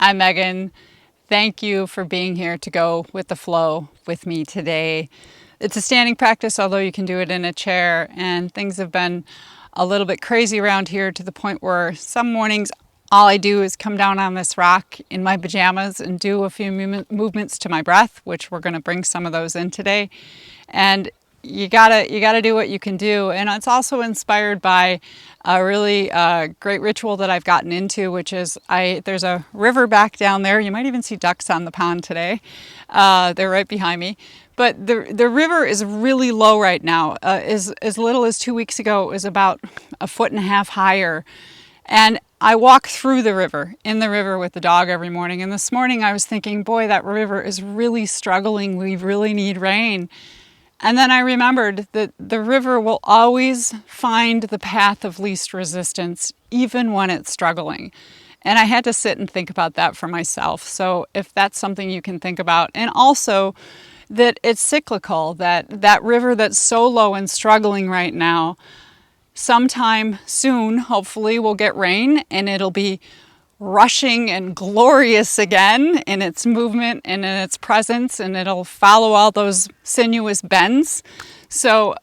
I'm Megan. Thank you for being here to go with the flow with me today. It's a standing practice, although you can do it in a chair, and things have been a little bit crazy around here to the point where some mornings all I do is come down on this rock in my pajamas and do a few movements to my breath, which we're going to bring some of those in today. And you gotta do what you can do, and it's also inspired by a really great ritual that I've gotten into, which is there's a river back down there. You might even see ducks on the pond today. They're right behind me, but the river is really low right now. As little as 2 weeks ago, it was about 1.5 feet higher, and I walk through the river, in the river with the dog every morning. And this morning I was thinking, boy, that river is really struggling. We really need rain. And then I remembered that the river will always find the path of least resistance, even when it's struggling. And I had to sit and think about that for myself. So if that's something you can think about, and also that it's cyclical, that river that's so low and struggling right now, sometime soon, hopefully, we'll get rain and it'll be rushing and glorious again in its movement and in its presence, and it'll follow all those sinuous bends. So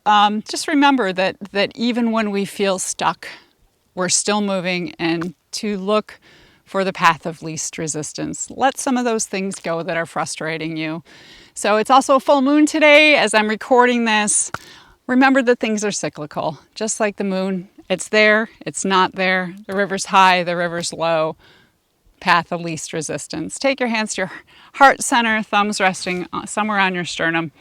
just remember that even when we feel stuck, we're still moving, and to look for the path of least resistance. Let some of those things go that are frustrating you. So it's also a full moon today as I'm recording this. Remember that things are cyclical, just like the moon. It's there, it's not there. The river's high, the river's low. Path of least resistance. Take your hands to your heart center, thumbs resting somewhere on your sternum.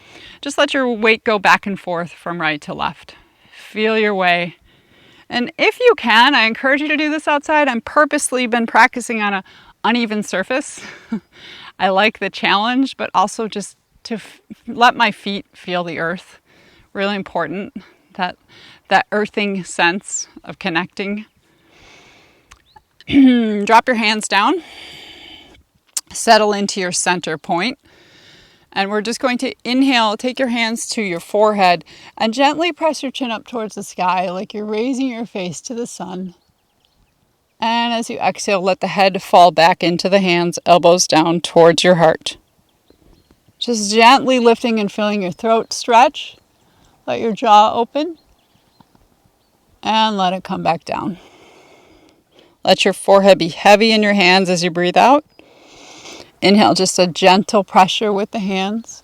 Just let your weight go back and forth from right to left. Feel your way. And if you can, I encourage you to do this outside. I'm purposely been practicing on an uneven surface. I like the challenge, but also just to let my feet feel the earth. Really important, that earthing sense of connecting. Drop your hands down, settle into your center point, and we're just going to inhale. Take your hands to your forehead and gently press your chin up towards the sky like you're raising your face to the sun. And as you exhale, let the head fall back into the hands, elbows down towards your heart. Just gently lifting and feeling your throat stretch. Let your jaw open and let it come back down. Let your forehead be heavy in your hands as you breathe out. Inhale, just a gentle pressure with the hands,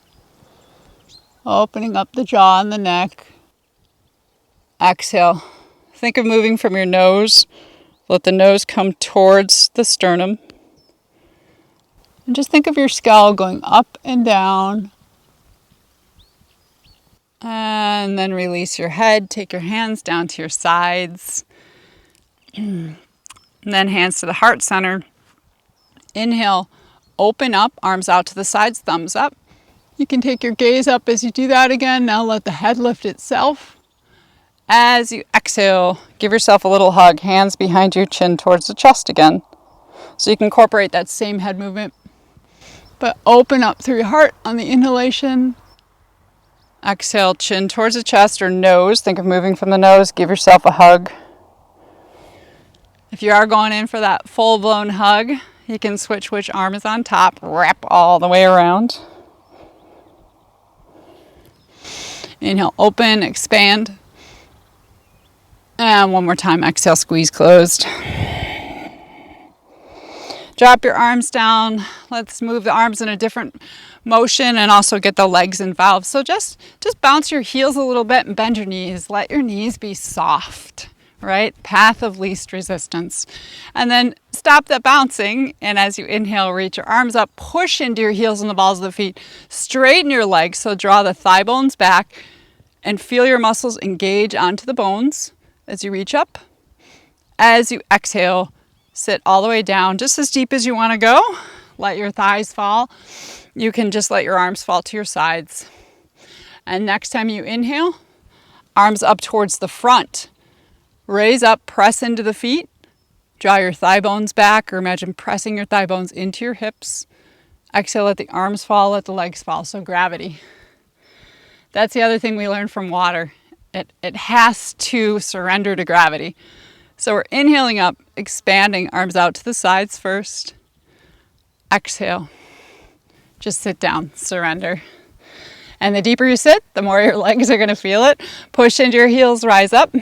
opening up the jaw and the neck. Exhale. Think of moving from your nose. Let the nose come towards the sternum. And just think of your skull going up and down. And then release your head. Take your hands down to your sides. And then hands to the heart center. Inhale, open up, arms out to the sides, thumbs up. You can take your gaze up as you do that again. Now let the head lift itself. As you exhale, give yourself a little hug, hands behind your chin towards the chest again. So you can incorporate that same head movement, but open up through your heart on the inhalation. Exhale, chin towards the chest or nose. Think of moving from the nose. Give yourself a hug. If you are going in for that full-blown hug, you can switch which arm is on top, wrap all the way around. Inhale, open, expand. And one more time, exhale, squeeze closed. Drop your arms down. Let's move the arms in a different motion and also get the legs involved. So just bounce your heels a little bit and bend your knees. Let your knees be soft. Right? Path of least resistance. And then stop that bouncing. And as you inhale, reach your arms up, push into your heels and the balls of the feet. Straighten your legs. So draw the thigh bones back and feel your muscles engage onto the bones as you reach up. As you exhale, sit all the way down, just as deep as you want to go. Let your thighs fall. You can just let your arms fall to your sides. And next time you inhale, arms up towards the front. Raise up, press into the feet, draw your thigh bones back, or imagine pressing your thigh bones into your hips. Exhale, let the arms fall, let the legs fall, so gravity. That's the other thing we learned from water. It has to surrender to gravity. So we're inhaling up, expanding, arms out to the sides first. Exhale. Just sit down, surrender. And the deeper you sit, the more your legs are going to feel it. Push into your heels, rise up.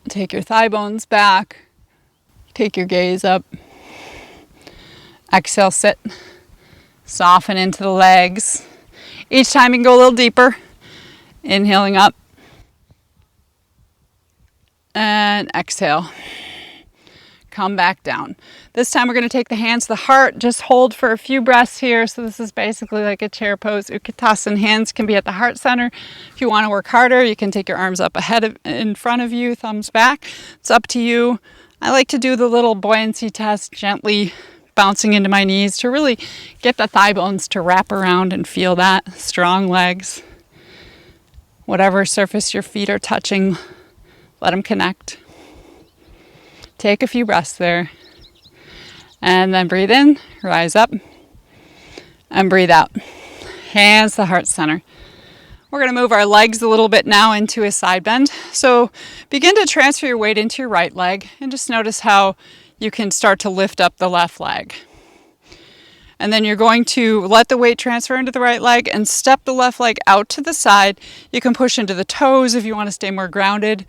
Take your thigh bones back. Take your gaze up. Exhale, sit. Soften into the legs. Each time you can go a little deeper. Inhaling up. And exhale. Come back down. This time we're going to take the hands to the heart. Just hold for a few breaths here. So this is basically like a chair pose. Utkatasana. Hands can be at the heart center. If you want to work harder, you can take your arms up in front of you, thumbs back. It's up to you. I like to do the little buoyancy test, gently bouncing into my knees to really get the thigh bones to wrap around and feel that. Strong legs. Whatever surface your feet are touching, let them connect. Take a few breaths there. And then breathe in, rise up, and breathe out. Hands to the heart center. We're going to move our legs a little bit now into a side bend. So begin to transfer your weight into your right leg and just notice how you can start to lift up the left leg. And then you're going to let the weight transfer into the right leg and step the left leg out to the side. You can push into the toes if you want to stay more grounded.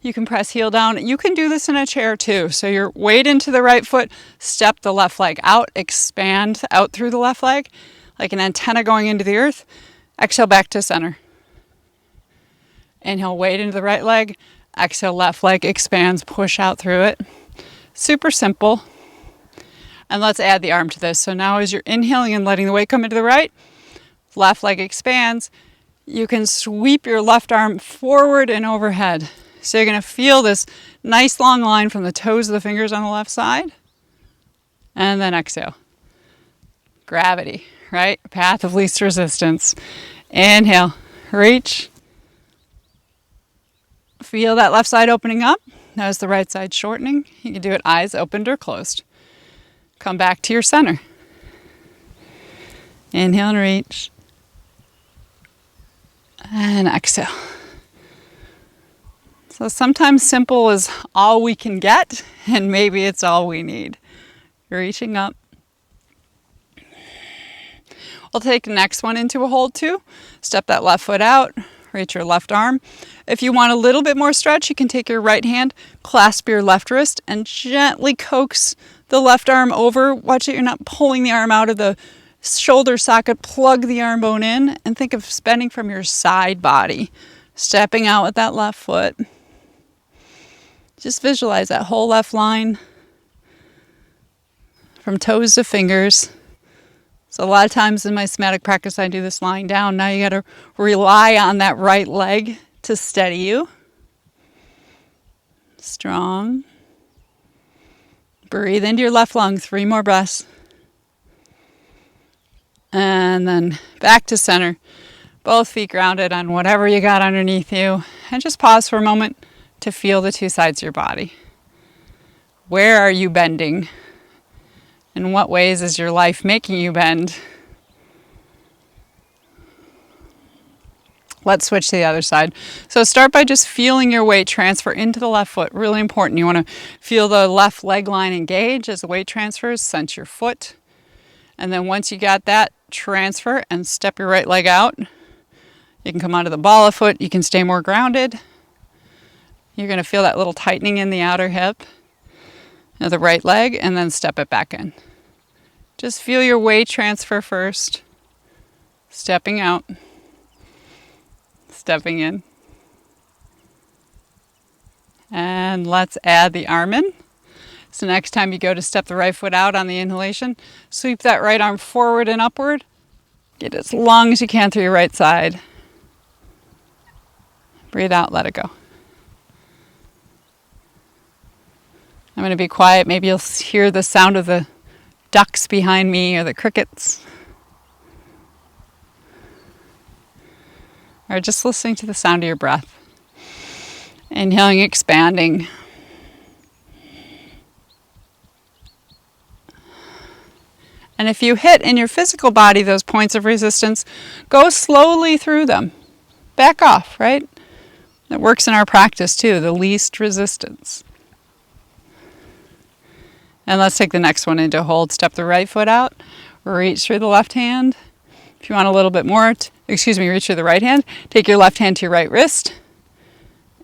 You can press heel down. You can do this in a chair too. So your weight into the right foot, step the left leg out, expand out through the left leg, like an antenna going into the earth. Exhale back to center. Inhale, weight into the right leg. Exhale, left leg expands, push out through it. Super simple. And let's add the arm to this. So now as you're inhaling and letting the weight come into the right, left leg expands. You can sweep your left arm forward and overhead. So you're going to feel this nice long line from the toes of the fingers on the left side. And then exhale. Gravity, right? Path of least resistance. Inhale, reach. Feel that left side opening up. Notice the right side shortening. You can do it eyes opened or closed. Come back to your center. Inhale and reach. And exhale. So sometimes simple is all we can get, and maybe it's all we need. Reaching up. We'll take the next one into a hold too. Step that left foot out, reach your left arm. If you want a little bit more stretch, you can take your right hand, clasp your left wrist, and gently coax the left arm over. Watch it, you're not pulling the arm out of the shoulder socket. Plug the arm bone in and think of bending from your side body. Stepping out with that left foot. Just visualize that whole left line from toes to fingers. So a lot of times in my somatic practice, I do this lying down. Now you got to rely on that right leg to steady you. Strong. Breathe into your left lung. 3 more breaths. And then back to center. Both feet grounded on whatever you got underneath you. And just pause for a moment to feel the 2 sides of your body. Where are you bending? In what ways is your life making you bend? Let's switch to the other side. So start by just feeling your weight transfer into the left foot. Really important. You want to feel the left leg line engage as the weight transfers. Sense your foot. And then once you got that, transfer and step your right leg out. You can come onto the ball of foot. You can stay more grounded. You're going to feel that little tightening in the outer hip of the right leg, and then step it back in. Just feel your weight transfer first. Stepping out. Stepping in. And let's add the arm in. So next time you go to step the right foot out on the inhalation, sweep that right arm forward and upward. Get as long as you can through your right side. Breathe out, let it go. I'm going to be quiet. Maybe you'll hear the sound of the ducks behind me or the crickets. Or just listening to the sound of your breath. Inhaling, expanding. And if you hit in your physical body those points of resistance, go slowly through them. Back off, right? That works in our practice too, the least resistance. And let's take the next one into hold. Step the right foot out, reach through the left hand. If you want a little bit more, reach through the right hand. Take your left hand to your right wrist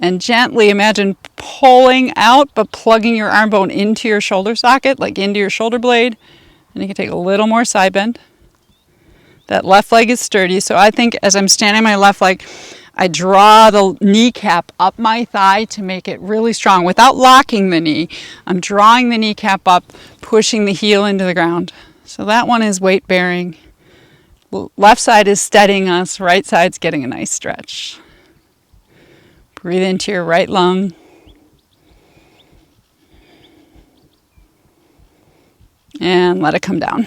and gently imagine pulling out, but plugging your arm bone into your shoulder socket, like into your shoulder blade. And you can take a little more side bend. That left leg is sturdy, so I think as I'm standing on my left leg, I draw the kneecap up my thigh to make it really strong without locking the knee. I'm drawing the kneecap up, pushing the heel into the ground. So that one is weight bearing. Left side is steadying us, right side's getting a nice stretch. Breathe into your right lung. And let it come down.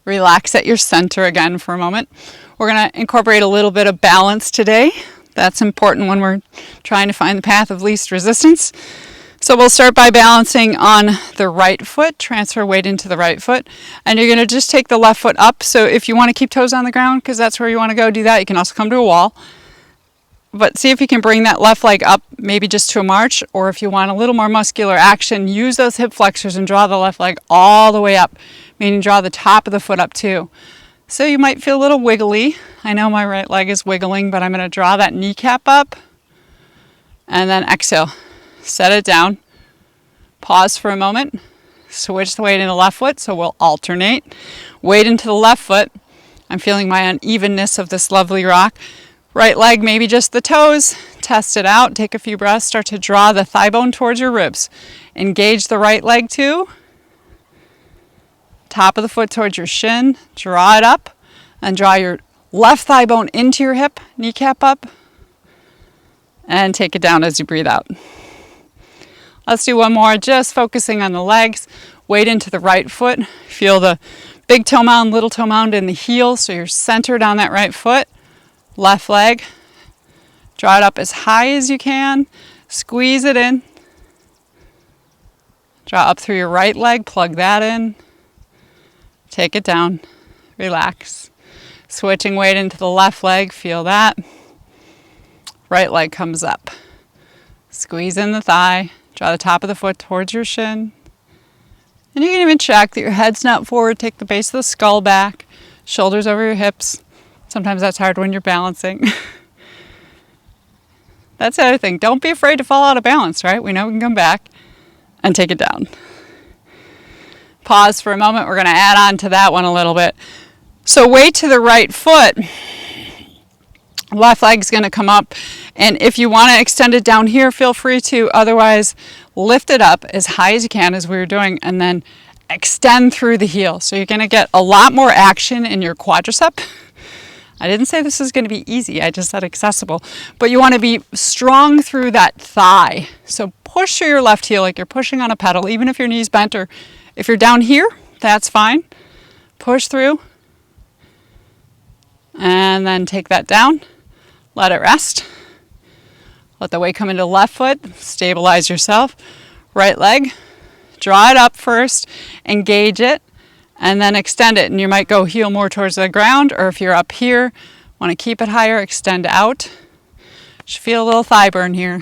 Relax at your center again for a moment. We're going to incorporate a little bit of balance today. That's important when we're trying to find the path of least resistance. So we'll start by balancing on the right foot, transfer weight into the right foot, and you're going to just take the left foot up. So if you want to keep toes on the ground, because that's where you want to go, do that. You can also come to a wall. But see if you can bring that left leg up, maybe just to a march, or if you want a little more muscular action, use those hip flexors and draw the left leg all the way up, meaning draw the top of the foot up too. So you might feel a little wiggly. I know my right leg is wiggling, but I'm going to draw that kneecap up and then exhale. Set it down. Pause for a moment. Switch the weight in the left foot, so we'll alternate. Weight into the left foot. I'm feeling my unevenness of this lovely rock. Right leg, maybe just the toes. Test it out. Take a few breaths. Start to draw the thigh bone towards your ribs. Engage the right leg too. Top of the foot towards your shin. Draw it up. And draw your left thigh bone into your hip. Kneecap up. And take it down as you breathe out. Let's do one more, just focusing on the legs. Weight into the right foot. Feel the big toe mound, little toe mound in the heel, so you're centered on that right foot. Left leg. Draw it up as high as you can. Squeeze it in. Draw up through your right leg, plug that in. Take it down. Relax. Switching weight into the left leg, feel that. Right leg comes up. Squeeze in the thigh. Draw the top of the foot towards your shin. And you can even check that your head's not forward. Take the base of the skull back. Shoulders over your hips. Sometimes that's hard when you're balancing. That's the other thing. Don't be afraid to fall out of balance, right? We know we can come back and take it down. Pause for a moment. We're going to add on to that one a little bit. So weight to the right foot. Left leg's going to come up, and if you want to extend it down here, feel free to. Otherwise, lift it up as high as you can, as we were doing, and then extend through the heel. So you're going to get a lot more action in your quadricep. I didn't say this is going to be easy, I just said accessible. But you want to be strong through that thigh. So push through your left heel like you're pushing on a pedal, even if your knee's bent, or if you're down here, that's fine. Push through, and then take that down. Let it rest. Let the weight come into the left foot. Stabilize yourself. Right leg. Draw it up first. Engage it. And then extend it. And you might go heel more towards the ground. Or if you're up here, want to keep it higher, extend out. Should feel a little thigh burn here.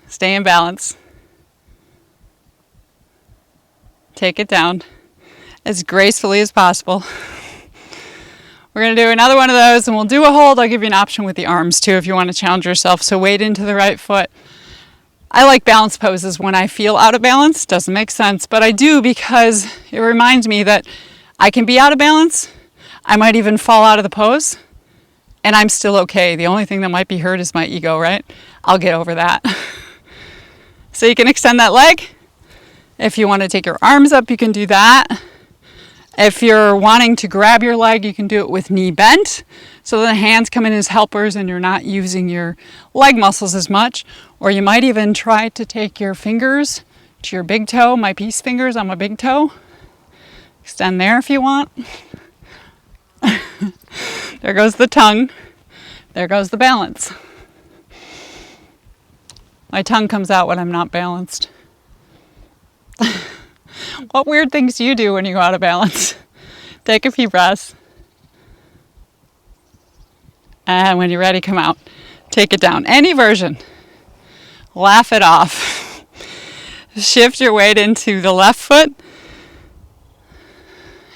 Stay in balance. Take it down as gracefully as possible. We're going to do another one of those, and we'll do a hold. I'll give you an option with the arms too if you want to challenge yourself. So weight into the right foot. I like balance poses when I feel out of balance. Doesn't make sense, but I do because it reminds me that I can be out of balance. I might even fall out of the pose, and I'm still okay. The only thing that might be hurt is my ego, right? I'll get over that. So you can extend that leg. If you want to take your arms up, you can do that. If you're wanting to grab your leg, you can do it with knee bent. So the hands come in as helpers and you're not using your leg muscles as much. Or you might even try to take your fingers to your big toe, my peace fingers on my big toe. Extend there if you want. There goes the tongue. There goes the balance. My tongue comes out when I'm not balanced. What weird things do you do when you go out of balance? Take a few breaths. And when you're ready, come out. Take it down. Any version. Laugh it off. Shift your weight into the left foot.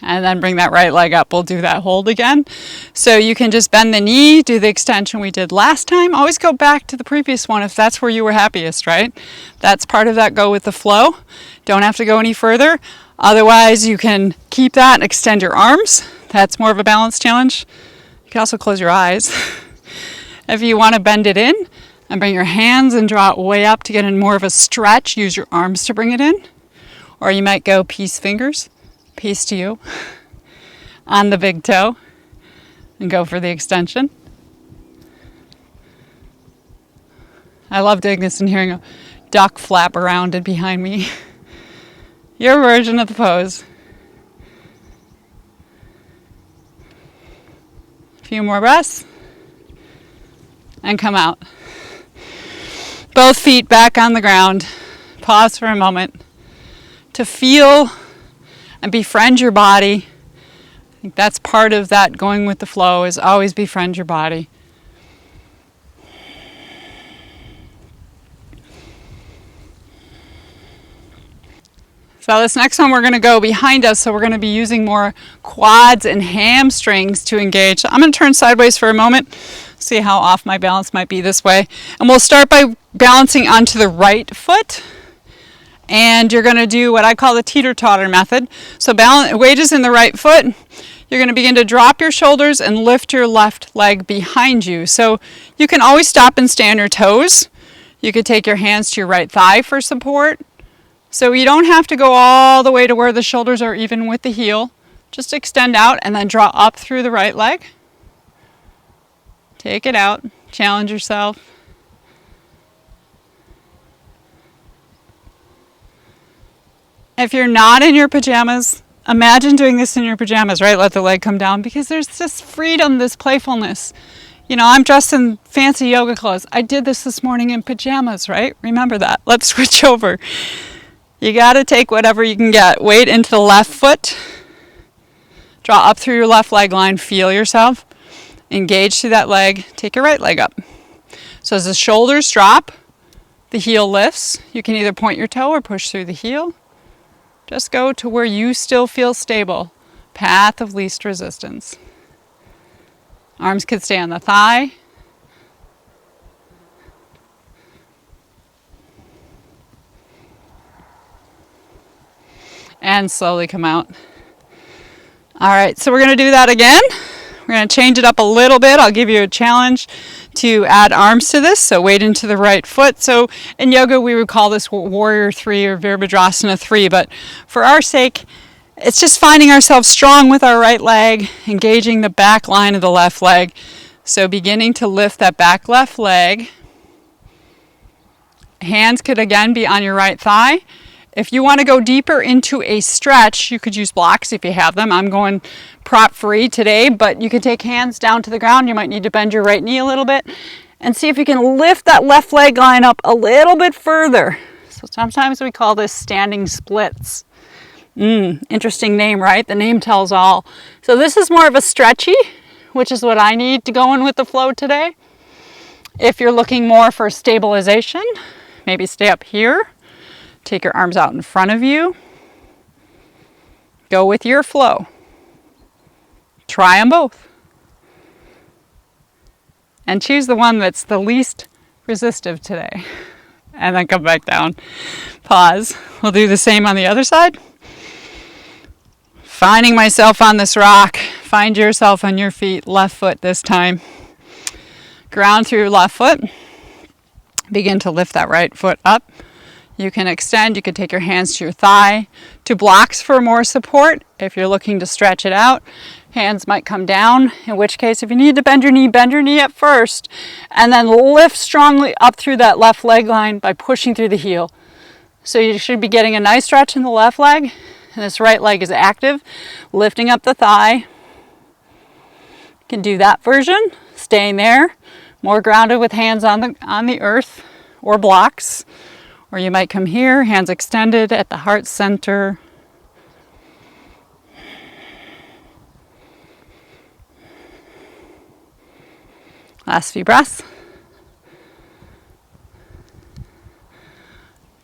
And then bring that right leg up. We'll do that hold again. So you can just bend the knee, do the extension we did last time. Always go back to the previous one if that's where you were happiest, right? That's part of that go with the flow. Don't have to go any further. Otherwise, you can keep that and extend your arms. That's more of a balance challenge. You can also close your eyes. If you want to bend it in and bring your hands and draw it way up to get in more of a stretch, use your arms to bring it in. Or you might go peace fingers. Peace to you on the big toe and go for the extension. I love doing this and hearing a duck flap around and behind me. Your version of the pose. A few more breaths and come out. Both feet back on the ground. Pause for a moment to feel and befriend your body. I think that's part of that going with the flow, is always befriend your body. So this next one we're going to go behind us, so we're going to be using more quads and hamstrings to engage. So I'm going to turn sideways for a moment, see how off my balance might be this way. And we'll start by balancing onto the right foot. And you're going to do what I call the teeter-totter method. So weight is in the right foot. You're going to begin to drop your shoulders and lift your left leg behind you. So you can always stop and stay on your toes. You could take your hands to your right thigh for support. So you don't have to go all the way to where the shoulders are even with the heel. Just extend out and then draw up through the right leg. Take it out. Challenge yourself. If you're not in your pajamas, imagine doing this in your pajamas, right? Let the leg come down, because there's this freedom, this playfulness. You know, I'm dressed in fancy yoga clothes. I did this morning in pajamas, right? Remember that. Let's switch over. You got to take whatever you can get. Weight into the left foot. Draw up through your left leg line. Feel yourself. Engage through that leg. Take your right leg up. So as the shoulders drop, the heel lifts. You can either point your toe or push through the heel. Just go to where you still feel stable. Path of least resistance. Arms could stay on the thigh. And slowly come out. All right, so we're going to do that again. We're going to change it up a little bit. I'll give you a challenge to add arms to this. So weight into the right foot. So in yoga, we would call this Warrior 3 or Virabhadrasana 3. But for our sake, it's just finding ourselves strong with our right leg, engaging the back line of the left leg. So beginning to lift that back left leg. Hands could again be on your right thigh. If you want to go deeper into a stretch, you could use blocks if you have them. I'm going prop free today, but you can take hands down to the ground. You might need to bend your right knee a little bit and see if you can lift that left leg line up a little bit further. So sometimes we call this standing splits. Interesting name, right? The name tells all. So this is more of a stretchy, which is what I need to go in with the flow today. If you're looking more for stabilization, maybe stay up here. Take your arms out in front of you. Go with your flow. Try them both. And choose the one that's the least resistive today. And then come back down. Pause. We'll do the same on the other side. Finding myself on this rock. Find yourself on your feet. Left foot this time. Ground through your left foot. Begin to lift that right foot up. You can extend, you can take your hands to your thigh, to blocks for more support. If you're looking to stretch it out, hands might come down, in which case if you need to bend your knee at first, and then lift strongly up through that left leg line by pushing through the heel. So you should be getting a nice stretch in the left leg, and this right leg is active, lifting up the thigh. You can do that version, staying there, more grounded with hands on the earth or blocks. Or you might come here, hands extended at the heart center. Last few breaths.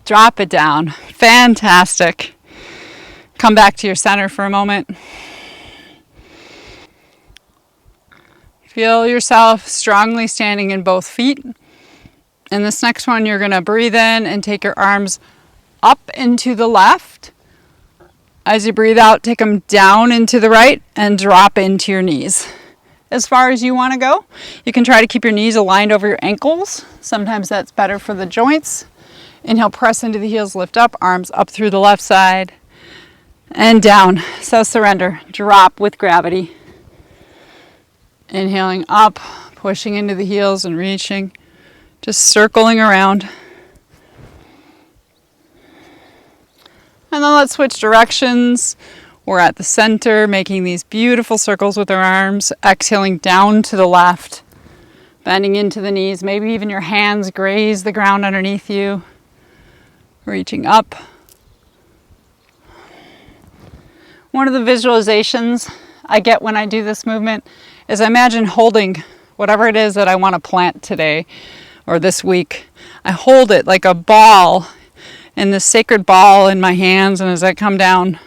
Drop it down. Fantastic. Come back to your center for a moment. Feel yourself strongly standing in both feet. And this next one, you're going to breathe in and take your arms up into the left. As you breathe out, take them down into the right and drop into your knees. As far as you want to go, you can try to keep your knees aligned over your ankles. Sometimes that's better for the joints. Inhale, press into the heels, lift up, arms up through the left side and down. So surrender, drop with gravity. Inhaling up, pushing into the heels and reaching, just circling around. And then let's switch directions. We're at the center, making these beautiful circles with our arms, exhaling down to the left, bending into the knees, maybe even your hands graze the ground underneath you, reaching up. One of the visualizations I get when I do this movement is I imagine holding whatever it is that I want to plant today or this week. I hold it like a ball, in this sacred ball in my hands, and as I come down,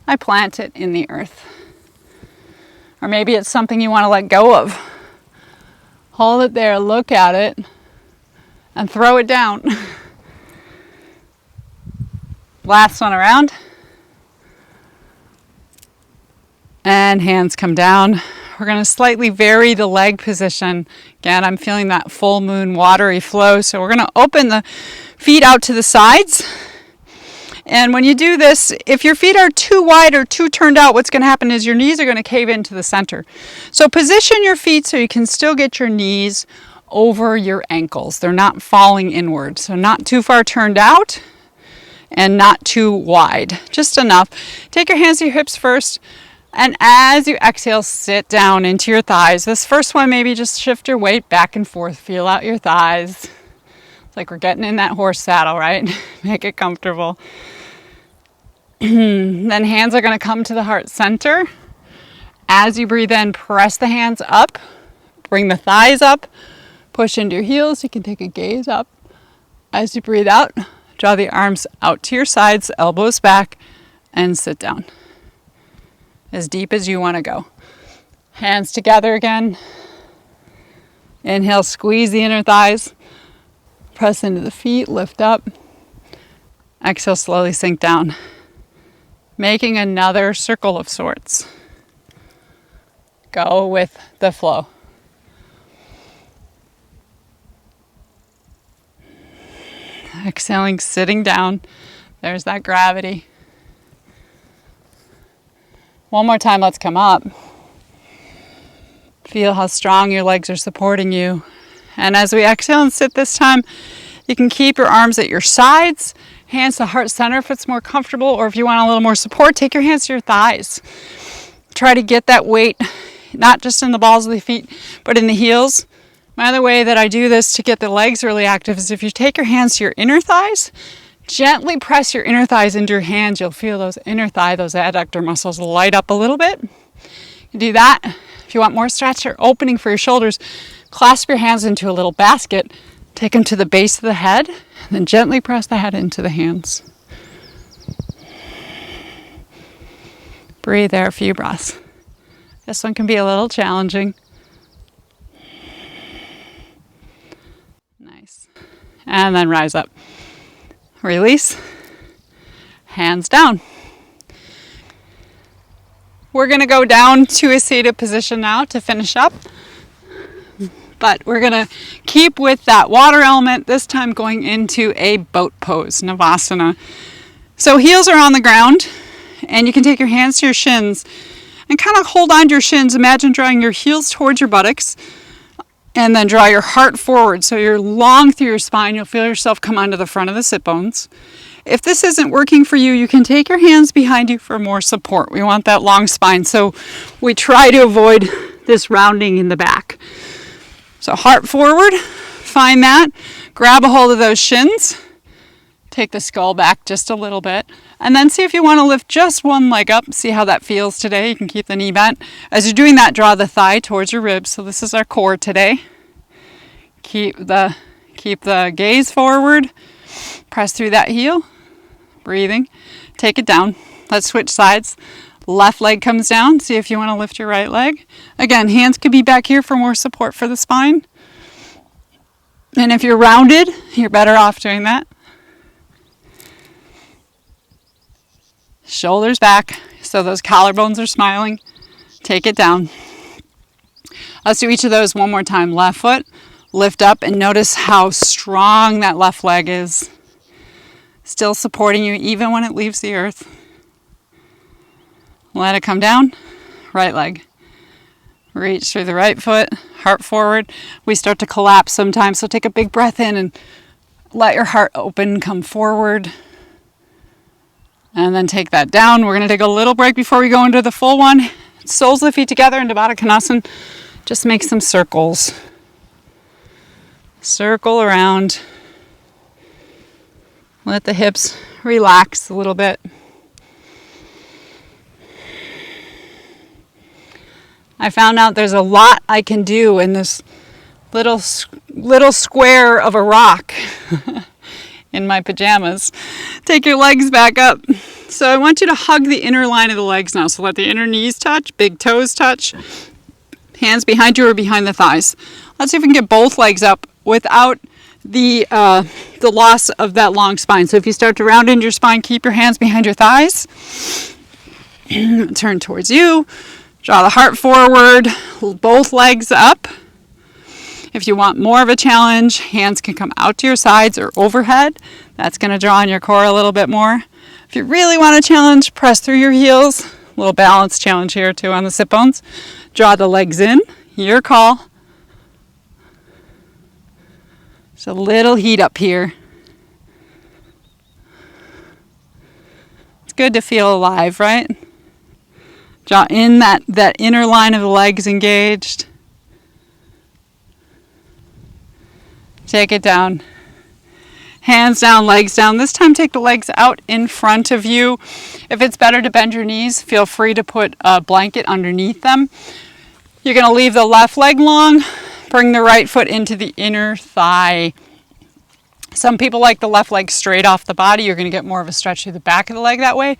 I plant it in the earth. Or maybe it's something you want to let go of. Hold it there, look at it, and throw it down. Last one around. And hands come down. We're going to slightly vary the leg position. Again, I'm feeling that full moon watery flow. So we're going to open the feet out to the sides. And when you do this, if your feet are too wide or too turned out, what's going to happen is your knees are going to cave into the center. So position your feet so you can still get your knees over your ankles. They're not falling inward. So not too far turned out and not too wide. Just enough. Take your hands to your hips first. And as you exhale, sit down into your thighs. This first one, maybe just shift your weight back and forth. Feel out your thighs. It's like we're getting in that horse saddle, right? Make it comfortable. Then hands are going to come to the heart center. As you breathe in, press the hands up. Bring the thighs up. Push into your heels. You can take a gaze up. As you breathe out, draw the arms out to your sides, elbows back, and sit down. As deep as you want to go. Hands together again. Inhale, squeeze the inner thighs. Press into the feet, lift up. Exhale, slowly sink down. Making another circle of sorts. Go with the flow. Exhaling, sitting down. There's that gravity. One more time, let's come up. Feel how strong your legs are supporting you. And as we exhale and sit this time, you can keep your arms at your sides, hands to heart center if it's more comfortable, or if you want a little more support, take your hands to your thighs. Try to get that weight, not just in the balls of the feet, but in the heels. My other way that I do this to get the legs really active is if you take your hands to your inner thighs, gently press your inner thighs into your hands. You'll feel those inner thigh, those adductor muscles light up a little bit. You do that. If you want more stretch or opening for your shoulders, clasp your hands into a little basket. Take them to the base of the head, and then gently press the head into the hands. Breathe there a few breaths. This one can be a little challenging. Nice. And then rise up. Release. Hands down. We're going to go down to a seated position now to finish up. But we're going to keep with that water element, this time going into a boat pose, Navasana. So heels are on the ground, and you can take your hands to your shins and kind of hold on to your shins. Imagine drawing your heels towards your buttocks, and then draw your heart forward. So you're long through your spine. You'll feel yourself come onto the front of the sit bones. If this isn't working for you, you can take your hands behind you for more support. We want that long spine. So we try to avoid this rounding in the back. So heart forward, find that. Grab a hold of those shins. Take the skull back just a little bit. And then see if you want to lift just one leg up. See how that feels today. You can keep the knee bent. As you're doing that, draw the thigh towards your ribs. So this is our core today. Keep the gaze forward. Press through that heel. Breathing. Take it down. Let's switch sides. Left leg comes down. See if you want to lift your right leg. Again, hands could be back here for more support for the spine. And if you're rounded, you're better off doing that. Shoulders back, so those collarbones are smiling. Take it down. Let's do each of those one more time. Left foot, lift up, and notice how strong that left leg is. Still supporting you even when it leaves the earth. Let it come down. Right leg. Reach through the right foot, heart forward. We start to collapse sometimes, so take a big breath in and let your heart open, come forward. And then take that down. We're going to take a little break before we go into the full one. Soles of the feet together into Baddha Konasana. Just make some circles. Circle around. Let the hips relax a little bit. I found out there's a lot I can do in this little square of a rock. In my pajamas. Take your legs back up. So I want you to hug the inner line of the legs now. So let the inner knees touch, big toes touch, hands behind you or behind the thighs. Let's see if we can get both legs up without the loss of that long spine. So if you start to round into your spine, keep your hands behind your thighs. Turn towards you. Draw the heart forward, both legs up. If you want more of a challenge, hands can come out to your sides or overhead. That's going to draw on your core a little bit more. If you really want a challenge, press through your heels. A little balance challenge here too on the sit bones. Draw the legs in. Your call. Just a little heat up here. It's good to feel alive, right? Draw in that inner line of the legs engaged. Take it down. Hands down, legs down. This time take the legs out in front of you. If it's better to bend your knees, feel free to put a blanket underneath them. You're going to leave the left leg long. Bring the right foot into the inner thigh. Some people like the left leg straight off the body. You're going to get more of a stretch through the back of the leg that way.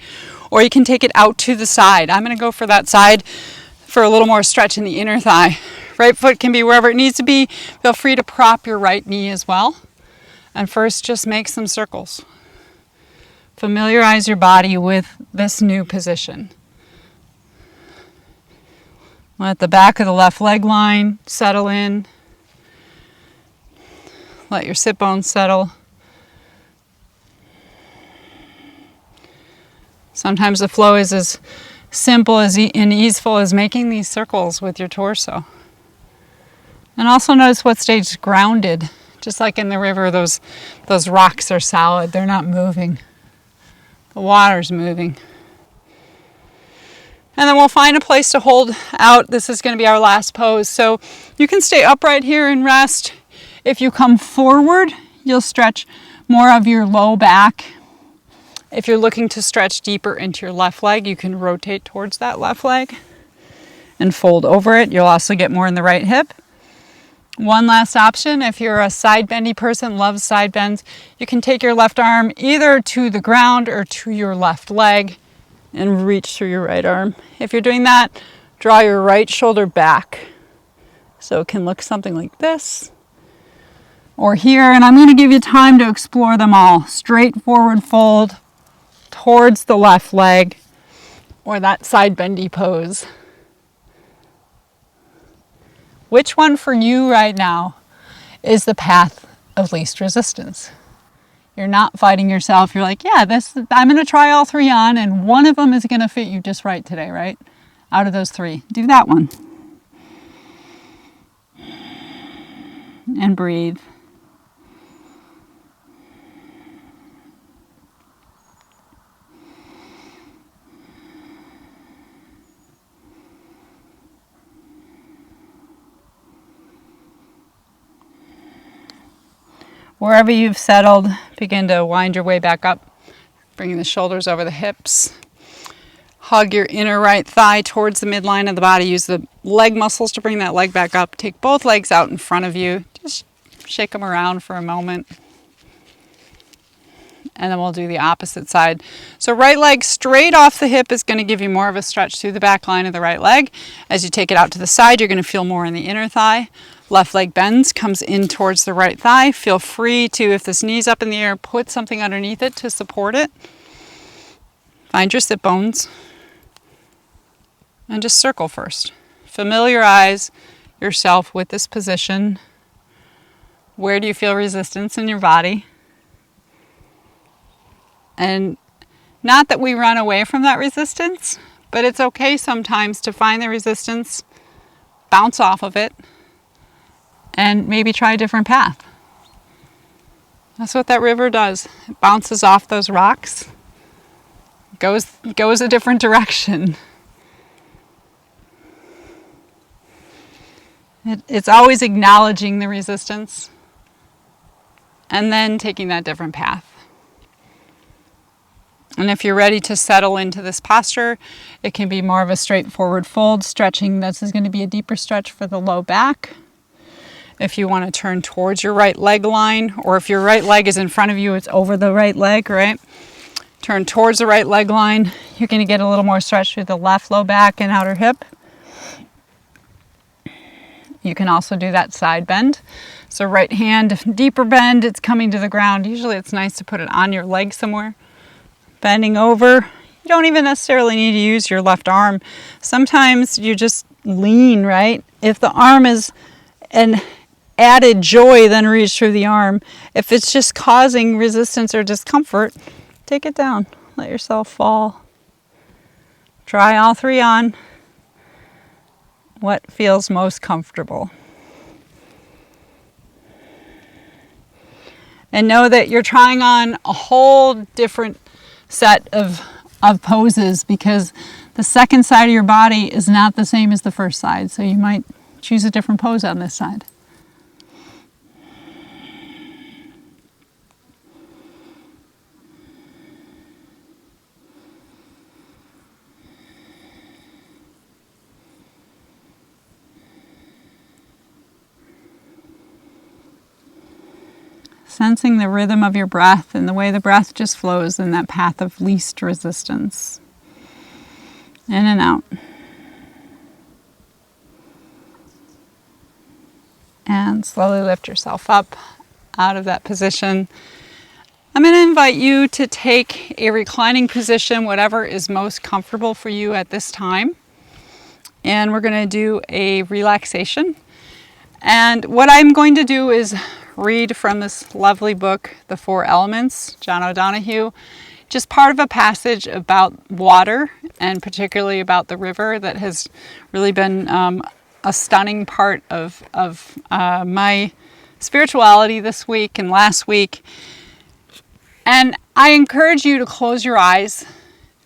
Or you can take it out to the side. I'm going to go for that side for a little more stretch in the inner thigh. Right foot can be wherever it needs to be. Feel free to prop your right knee as well. And first, just make some circles. Familiarize your body with this new position. Let the back of the left leg line settle in. Let your sit bones settle. Sometimes the flow is as simple and easeful as making these circles with your torso. And also notice what stays grounded. Just like in the river, those rocks are solid. They're not moving. The water's moving. And then we'll find a place to hold out. This is going to be our last pose. So you can stay upright here and rest. If you come forward, you'll stretch more of your low back. If you're looking to stretch deeper into your left leg, you can rotate towards that left leg and fold over it. You'll also get more in the right hip. One last option, if you're a side bendy person, loves side bends, you can take your left arm either to the ground or to your left leg and reach through your right arm. If you're doing that, draw your right shoulder back. So it can look something like this or here. And I'm going to give you time to explore them all. Straight forward fold towards the left leg or that side bendy pose. Which one for you right now is the path of least resistance? You're not fighting yourself. You're like, yeah, I'm going to try all three on, and one of them is going to fit you just right today, right? Out of those three, do that one. And breathe. Wherever you've settled, begin to wind your way back up, bringing the shoulders over the hips. Hug your inner right thigh towards the midline of the body. Use the leg muscles to bring that leg back up. Take both legs out in front of you. Just shake them around for a moment. and then we'll do the opposite side. So right leg straight off the hip is going to give you more of a stretch through the back line of the right leg. As you take it out to the side, you're going to feel more in the inner thigh. Left leg bends, comes in towards the right thigh. Feel free to, if this knee's up in the air, put something underneath it to support it. Find your sit bones and just circle first. Familiarize yourself with this position. Where do you feel resistance in your body? And not that we run away from that resistance, but it's okay sometimes to find the resistance, bounce off of it, and maybe try a different path. That's what that river does. It bounces off those rocks, goes a different direction. It's always acknowledging the resistance and then taking that different path. And if you're ready to settle into this posture, it can be more of a straightforward fold, stretching. This is going to be a deeper stretch for the low back. If you want to turn towards your right leg line, or if your right leg is in front of you, it's over the right leg, right? Turn towards the right leg line. You're going to get a little more stretch through the left low back and outer hip. You can also do that side bend. So right hand, deeper bend, it's coming to the ground. Usually it's nice to put it on your leg somewhere. Bending over. You don't even necessarily need to use your left arm. Sometimes you just lean, right? If the arm is an added joy, then reach through the arm. If it's just causing resistance or discomfort, take it down. Let yourself fall. Try all three on. What feels most comfortable. And know that you're trying on a whole different set of poses, because the second side of your body is not the same as the first side. So you might choose a different pose on this side. Sensing the rhythm of your breath and the way the breath just flows in that path of least resistance. In and out. And slowly lift yourself up out of that position. I'm going to invite you to take a reclining position, whatever is most comfortable for you at this time. And we're going to do a relaxation. And what I'm going to do is read from this lovely book, The Four Elements, John O'Donohue, just part of a passage about water, and particularly about the river, that has really been a stunning part of my spirituality this week and last week. And I encourage you to close your eyes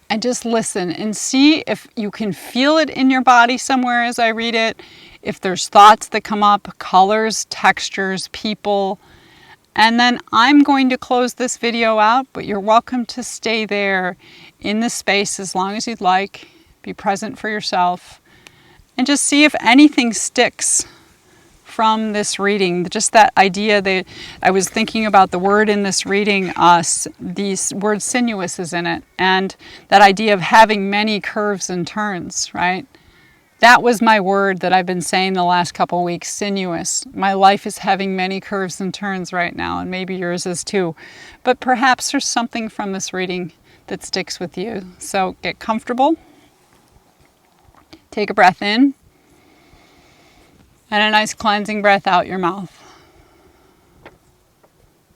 and just listen and see if you can feel it in your body somewhere as I read it. If there's thoughts that come up, colors, textures, people. And then I'm going to close this video out, but you're welcome to stay there in the space as long as you'd like. Be present for yourself. And just see if anything sticks from this reading. Just that idea that I was thinking about the word in this reading, the word sinuous is in it. And that idea of having many curves and turns, right? That was my word that I've been saying the last couple of weeks, sinuous. My life is having many curves and turns right now, and maybe yours is too. But perhaps there's something from this reading that sticks with you. So get comfortable. Take a breath in. And a nice cleansing breath out your mouth.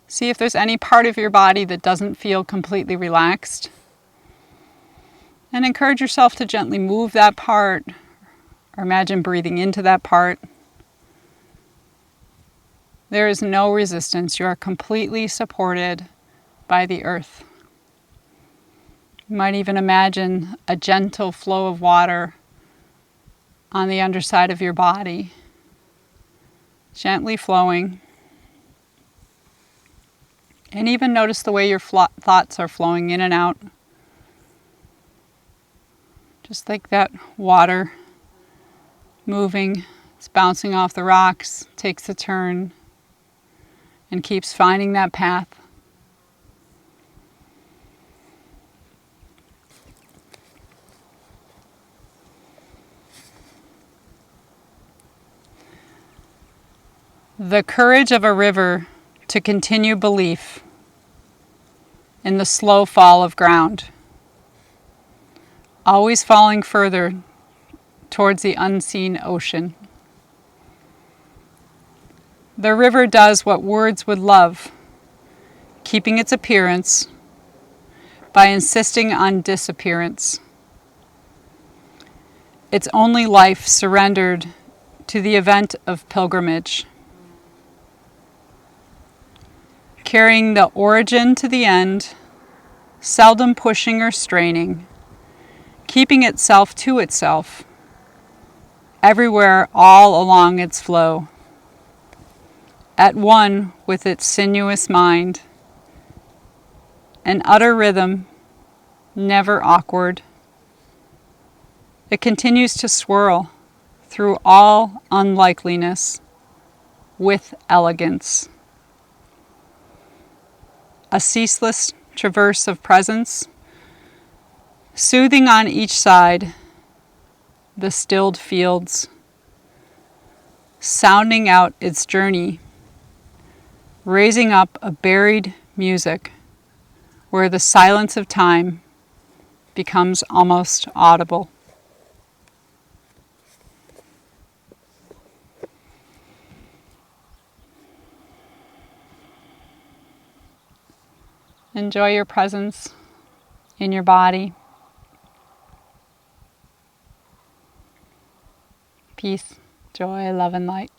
See if there's any part of your body that doesn't feel completely relaxed. And encourage yourself to gently move that part, or imagine breathing into that part. There is no resistance. You are completely supported by the earth. You might even imagine a gentle flow of water on the underside of your body, gently flowing. And even notice the way your thoughts are flowing in and out. Just like that water moving, it's bouncing off the rocks, takes a turn, and keeps finding that path. The courage of a river to continue belief in the slow fall of ground, always falling further towards the unseen ocean. The river does what words would love, keeping its appearance by insisting on disappearance. Its only life surrendered to the event of pilgrimage, carrying the origin to the end, seldom pushing or straining, keeping itself to itself, everywhere all along its flow, at one with its sinuous mind, an utter rhythm, never awkward. It continues to swirl through all unlikeliness with elegance. A ceaseless traverse of presence, soothing on each side the stilled fields, sounding out its journey, raising up a buried music where the silence of time becomes almost audible. Enjoy your presence in your body. Peace, joy, love, and light.